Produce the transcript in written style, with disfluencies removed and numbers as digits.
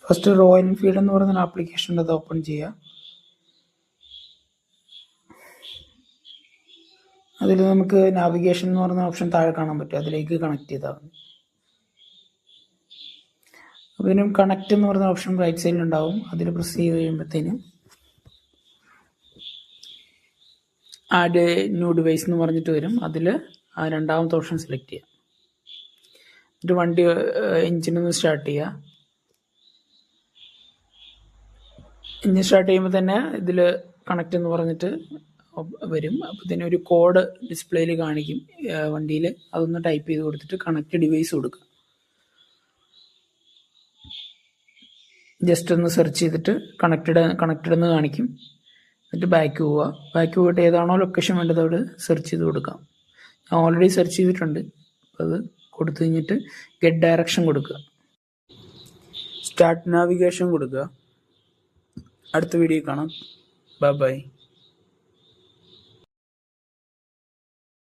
First royal Enfield എന്ന് പറയുന്ന application അത് ഓപ്പൺ ചെയ്യുക. അതിൽ നമുക്ക് നാവിഗേഷൻ എന്ന് പറയുന്ന ഓപ്ഷൻ താഴെ കാണാൻ പറ്റും, അതിലേക്ക് കണക്ട് ചെയ്താൽ മതി. അതിനും കണക്ട് എന്ന് പറയുന്ന ഓപ്ഷൻ റൈറ്റ് സൈഡിൽ ഉണ്ടാവും, അതിൽ പ്രസ് ചെയ്ത് കഴിയുമ്പോഴത്തേനും ആഡ് ന്യൂ ഡിവൈസ് എന്ന് പറഞ്ഞിട്ട് വരും. അതിൽ ആ രണ്ടാമത്തെ ഓപ്ഷൻ സെലക്ട് ചെയ്യുക. എന്നിട്ട് വണ്ടി എഞ്ചിനൊന്ന് സ്റ്റാർട്ട് ചെയ്യുക. എഞ്ചിൻ സ്റ്റാർട്ട് ചെയ്യുമ്പോൾ തന്നെ ഇതിൽ കണക്ട് എന്ന് പറഞ്ഞിട്ട് വരും. അപ്പോൾ തന്നെ ഒരു കോഡ് ഡിസ്പ്ലേയിൽ കാണിക്കും വണ്ടിയിൽ. അതൊന്ന് ടൈപ്പ് ചെയ്ത് കൊടുത്തിട്ട് കണക്ട് ഡിവൈസ് കൊടുക്കുക. ജസ്റ്റ് ഒന്ന് സെർച്ച് ചെയ്തിട്ട് കണക്റ്റഡ് എന്ന് കാണിക്കും. എന്നിട്ട് ബാക്ക് പോവുക. ബാക്ക് പോയിട്ട് ഏതാണോ ലൊക്കേഷൻ വേണ്ടത് അവിടെ സെർച്ച് ചെയ്ത് കൊടുക്കാം. ഞാൻ ഓൾറെഡി സെർച്ച് ചെയ്തിട്ടുണ്ട്. അത് കൊടുത്തു കഴിഞ്ഞിട്ട് ഗെറ്റ് ഡയറക്ഷൻ കൊടുക്കുക. സ്റ്റാർട്ട് നാവിഗേഷൻ കൊടുക്കുക. അടുത്ത വീഡിയോ കാണാം. ബൈ.